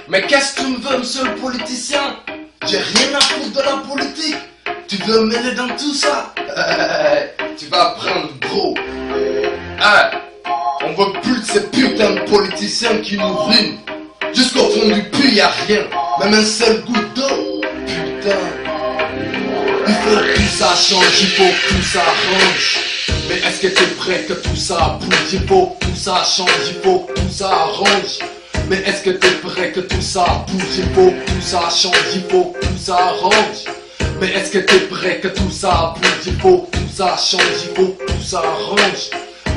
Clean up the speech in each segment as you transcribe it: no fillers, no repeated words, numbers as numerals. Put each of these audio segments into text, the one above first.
Mais qu'est-ce que tu me veux, monsieur le politicien? J'ai rien à foutre de la politique. Tu veux me mêler dans tout ça? Tu vas apprendre, gros. On veut plus de ces putains de politiciens qui nous ruinent. Jusqu'au fond du puits, y'a rien. Même un seul goutte d'eau. Putain. Il faut que tout ça change, il faut que tout ça arrange. Mais est-ce que t'es prêt que tout ça bouge? Il faut que tout ça change, il faut que tout ça arrange. Mais est-ce que t'es prêt que tout ça bouge? Il faut que tout ça change, il faut que tout ça arrange. Mais est-ce que t'es prêt que tout ça bouge? Il faut que tout ça change, il faut que tout ça arrange.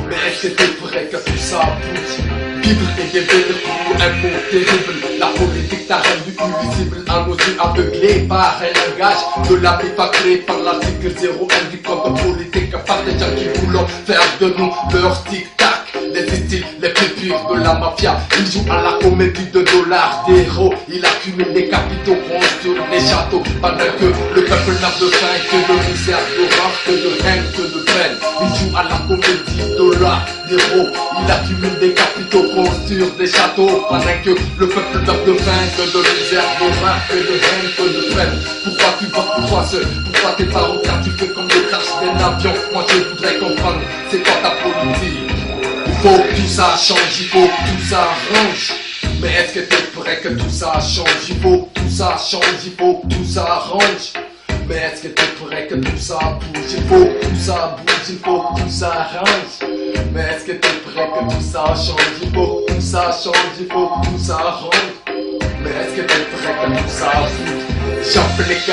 Mais est-ce que t'es prêt que tout ça bouge? Vivre et devenir pour un mot terrible. La politique t'a rendu invisible à nos yeux aveuglés par un langage de la pipe créé par l'article 01 du code politique, par des gens qui voulont faire de nous leur tic-tac. Les styles les plus purs de la mafia. Il joue à la comédie de dollars d'héros. Il accumule des capitaux, construit des châteaux. Pendant que le peuple n'a de faim que de misère, d'horreur, que de haine, que de peine. Il joue à la comédie de dollars d'héros. Il accumule des capitaux, construit des châteaux. Pendant que le peuple n'a de faim que de misère, d'horreur, que de haine, que de peine. Pourquoi tu votes pour toi seul? Pourquoi t'es pas au car tu fais comme le crash d'un avion? Moi je voudrais comprendre, c'est quoi ta politique? Il faut que tout ça change, il faut que tout ça arrange. Mais est-ce que t'es prêt que tout ça change? Il faut que tout ça change, il faut que tout ça arrange. Mais est-ce que t'es prêt que tout ça bouge? Il faut que tout ça bouge, il faut que tout ça arrange. Mais est-ce que t'es prêt que tout ça change? Il faut que tout ça change, il faut que tout ça arrange. Mais est-ce que t'es prêt que tout ça bouge? J'applique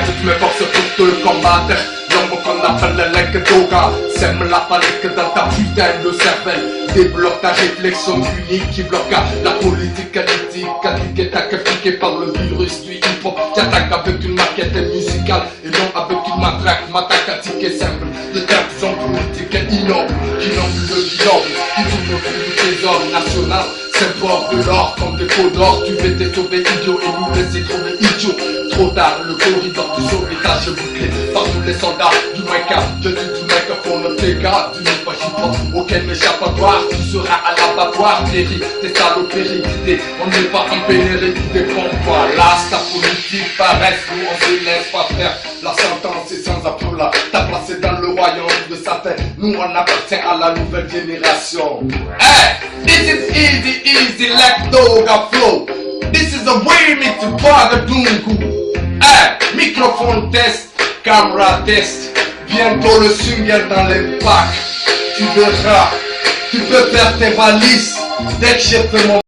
toutes mes forces pour te le combattre. L'homme qu'on appelle le lec doga sème la panique dans ta putain de cervelle. Débloque ta réflexion unique qui bloque la politique analytique. Tic et tac piqué par le virus du hip-hop. T'attaques avec une maquette musicale et non avec une matraque. Mathématique est simple. De termes en politique innobles qui n'ont plus de vignoble, qui tournent autour du trésor national. C'est bord de l'or comme des pots d'or. Tu vais te trouver idiot et nous laisser trouver idiot. Trop tard, le corridor du sauvetage bouclé par tous les soldats du Mecca. Je dis du mégaphone TK, du pas hip-hop, aucun échappatoire. Tu seras à l'abattoir, péri, tes salopéries guidées. On n'est pas en pénurie, tu dépends pas. Là, ta politique paresse, nous on se laisse pas faire. La sentence est sans appelat, t'as placé dans le royaume de Satan. Nous on appartient à la nouvelle génération. Hey, this is easy like Doga flow. This is a remix to Ouagadougou. Hey, microphone test, camera test. Bientôt le single dans les packs. Tu verras, tu peux faire tes valises dès que j'ai fait mon